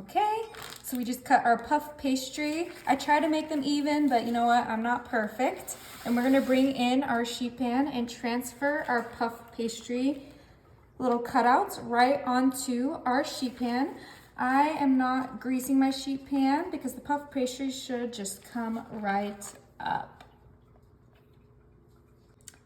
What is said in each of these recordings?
Okay, so we just cut our puff pastry. I try to make them even, but you know what? I'm not perfect. And we're gonna bring in our sheet pan and transfer our puff pastry little cutouts right onto our sheet pan. I am not greasing my sheet pan because the puff pastry should just come right up.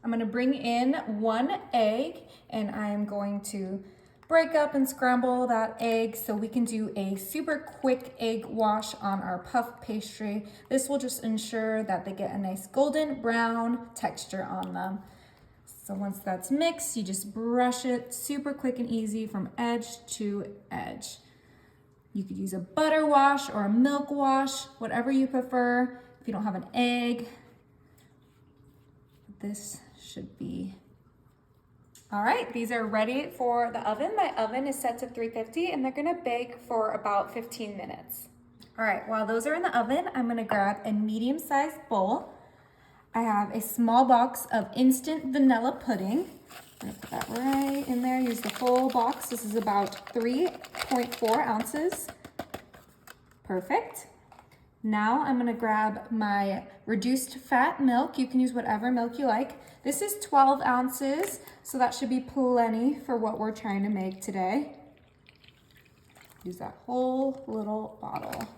I'm gonna bring in 1 egg and I am going to break up and scramble that egg so we can do a super quick egg wash on our puff pastry. This will just ensure that they get a nice golden brown texture on them. So once that's mixed, you just brush it super quick and easy from edge to edge. You could use a butter wash or a milk wash, whatever you prefer. If you don't have an egg, this should be all right. These are ready for the oven. My oven is set to 350 and they're gonna bake for about 15 minutes. All right, while those are in the oven, I'm gonna grab a medium-sized bowl. I have a small box of instant vanilla pudding. I'm gonna put that right in there, use the full box. This is about 3.4 ounces. Perfect. Now I'm gonna grab my reduced fat milk. You can use whatever milk you like. This is 12 ounces, so that should be plenty for what we're trying to make today. Use that whole little bottle.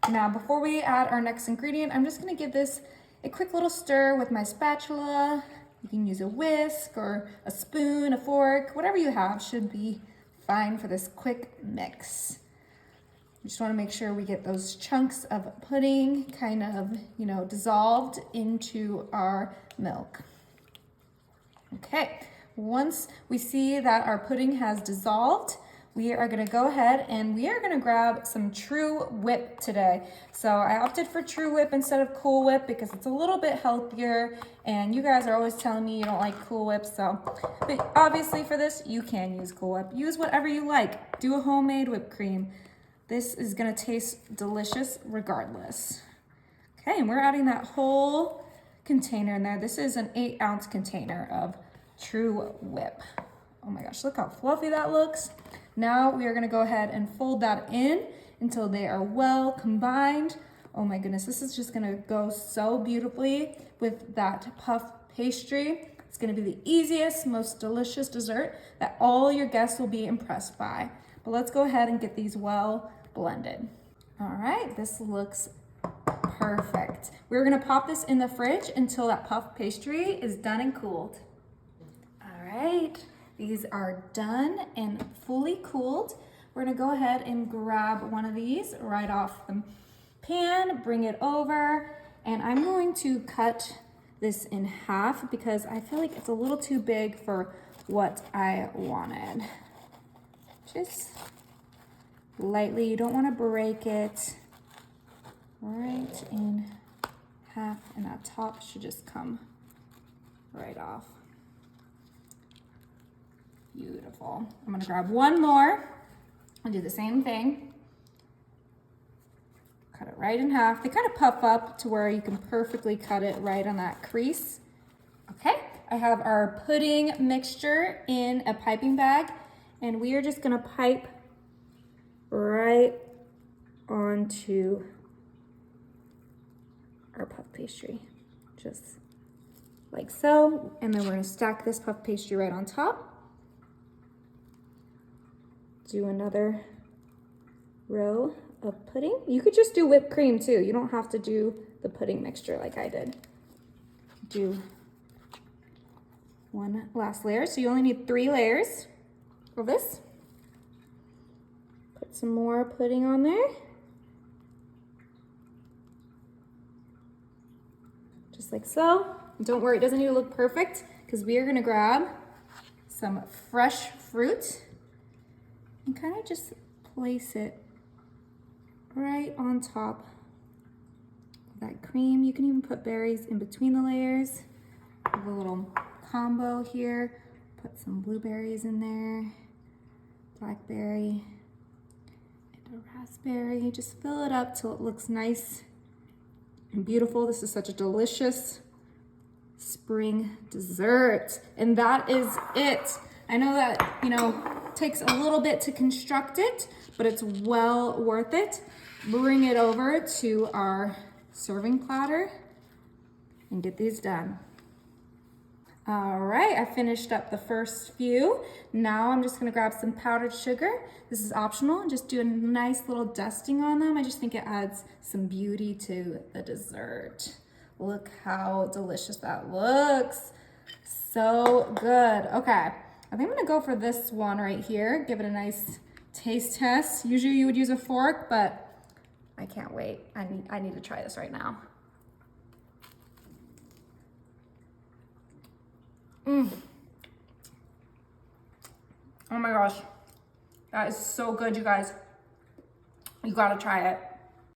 Now, before we add our next ingredient, I'm just gonna give this a quick little stir with my spatula. You can use a whisk or a spoon, a fork, whatever you have should be fine for this quick mix. We just wanna make sure we get those chunks of pudding kind of, dissolved into our milk. Okay, once we see that our pudding has dissolved, we are gonna go ahead and we are gonna grab some True Whip today. So I opted for True Whip instead of Cool Whip because it's a little bit healthier and you guys are always telling me you don't like Cool Whip. But obviously for this, you can use Cool Whip. Use whatever you like. Do a homemade whipped cream. This is gonna taste delicious regardless. Okay, and we're adding that whole container in there. This is an 8-ounce container of True Whip. Oh my gosh, look how fluffy that looks. Now we are gonna go ahead and fold that in until they are well combined. Oh my goodness, this is just gonna go so beautifully with that puff pastry. It's gonna be the easiest, most delicious dessert that all your guests will be impressed by. But let's go ahead and get these well blended. All right, this looks perfect. We're gonna pop this in the fridge until that puff pastry is done and cooled. All right, these are done and fully cooled. We're gonna go ahead and grab one of these right off the pan, bring it over, and I'm going to cut this in half because I feel like it's a little too big for what I wanted. Just lightly, you don't want to break it. Right in half, and that top should just come right off. Beautiful. I'm gonna grab one more and do the same thing. Cut it right in half. They kind of puff up to where you can perfectly cut it right on that crease. Okay, I have our pudding mixture in a piping bag, and we are just gonna pipe right onto our puff pastry, just like so. And then we're gonna stack this puff pastry right on top. Do another row of pudding. You could just do whipped cream too. You don't have to do the pudding mixture like I did. Do one last layer. So you only need 3 layers of this. Put some more pudding on there. Just like so. Don't worry, it doesn't need to look perfect because we are gonna grab some fresh fruit and kind of just place it right on top of that cream. You can even put berries in between the layers. We have a little combo here. Put some blueberries in there, blackberry, and a raspberry. Just fill it up till it looks nice and beautiful. This is such a delicious spring dessert. And that is it. I know that, Takes a little bit to construct it, but it's well worth it. Bring it over to our serving platter and get these done. All right, I finished up the first few. Now I'm just gonna grab some powdered sugar. This is optional, just do a nice little dusting on them. I just think it adds some beauty to the dessert. Look how delicious that looks. So good. Okay, I think I'm gonna go for this one right here. Give it a nice taste test. Usually you would use a fork, but I can't wait. I need to try this right now. Oh my gosh, that is so good, you guys. You gotta try it.